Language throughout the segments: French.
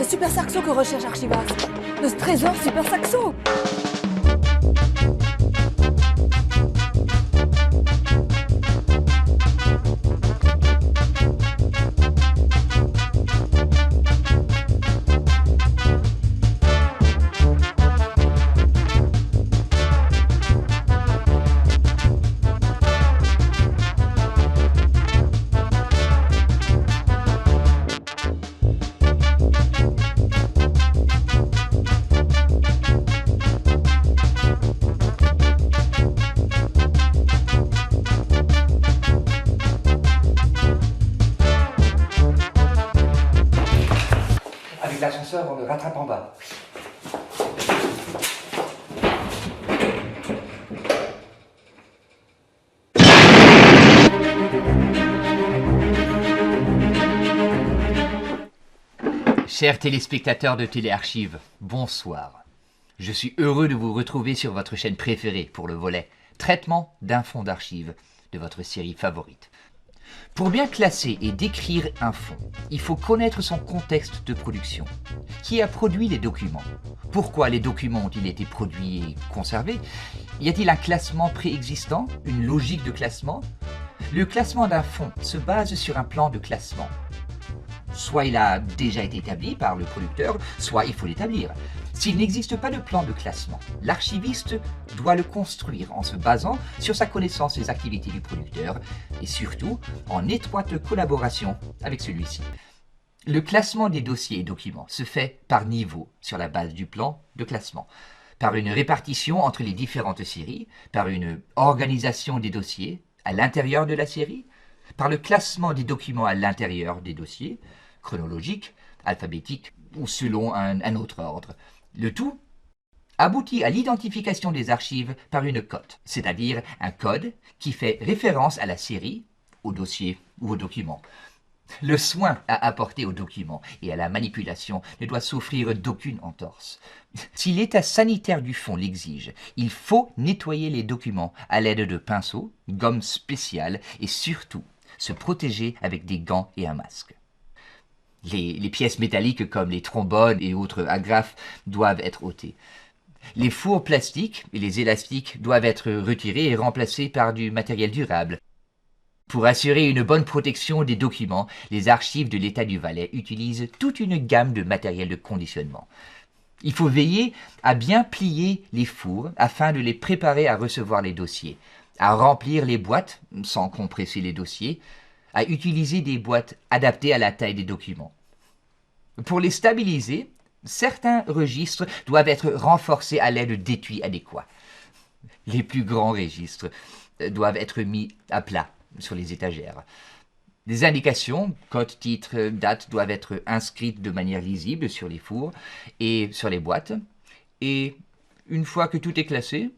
C'est Super Saxo que recherche Archivas. Le trésor Super Saxo. Avec l'ascenseur, on le rattrape en bas. Chers téléspectateurs de Téléarchives, bonsoir. Je suis heureux de vous retrouver sur votre chaîne préférée pour le volet Traitement d'un fond d'archives de votre série favorite. Pour bien classer et décrire un fond, il faut connaître son contexte de production. Qui a produit les documents? Pourquoi les documents ont-ils été produits et conservés? Y a-t-il un classement préexistant? Une logique de classement? Le classement d'un fond se base sur un plan de classement. Soit il a déjà été établi par le producteur, soit il faut l'établir. S'il n'existe pas de plan de classement, l'archiviste doit le construire en se basant sur sa connaissance des activités du producteur et surtout en étroite collaboration avec celui-ci. Le classement des dossiers et documents se fait par niveau sur la base du plan de classement, par une répartition entre les différentes séries, par une organisation des dossiers à l'intérieur de la série, par le classement des documents à l'intérieur des dossiers, chronologique, alphabétique ou selon un autre ordre. Le tout aboutit à l'identification des archives par une cote, c'est-à-dire un code qui fait référence à la série, au dossier ou au document. Le soin à apporter au document et à la manipulation ne doit souffrir d'aucune entorse. Si l'état sanitaire du fond l'exige, il faut nettoyer les documents à l'aide de pinceaux, gomme spéciale et surtout se protéger avec des gants et un masque. Les pièces métalliques comme les trombones et autres agrafes doivent être ôtées. Les fours plastiques et les élastiques doivent être retirés et remplacés par du matériel durable. Pour assurer une bonne protection des documents, les archives de l'État du Valais utilisent toute une gamme de matériel de conditionnement. Il faut veiller à bien plier les fours afin de les préparer à recevoir les dossiers, à remplir les boîtes sans compresser les dossiers, à utiliser des boîtes adaptées à la taille des documents. Pour les stabiliser, certains registres doivent être renforcés à l'aide d'étuis adéquats. Les plus grands registres doivent être mis à plat sur les étagères. Des indications, code, titre, date doivent être inscrites de manière lisible sur les fours et sur les boîtes. Et une fois que tout est classé,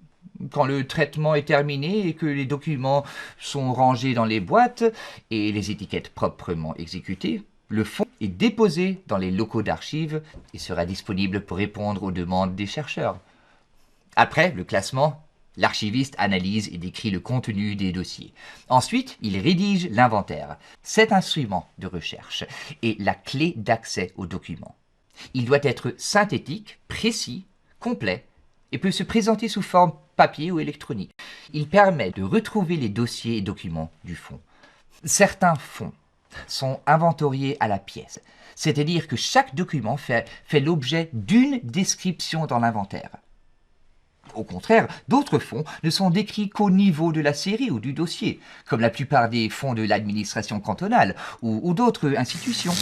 quand le traitement est terminé et que les documents sont rangés dans les boîtes et les étiquettes proprement exécutées, le fond est déposé dans les locaux d'archives et sera disponible pour répondre aux demandes des chercheurs. Après le classement, l'archiviste analyse et décrit le contenu des dossiers. Ensuite, il rédige l'inventaire. Cet instrument de recherche est la clé d'accès aux documents. Il doit être synthétique, précis, complet et peut se présenter sous forme papier ou électronique. Il permet de retrouver les dossiers et documents du fond. Certains fonds sont inventoriés à la pièce, c'est-à-dire que chaque document fait l'objet d'une description dans l'inventaire. Au contraire, d'autres fonds ne sont décrits qu'au niveau de la série ou du dossier, comme la plupart des fonds de l'administration cantonale ou d'autres institutions.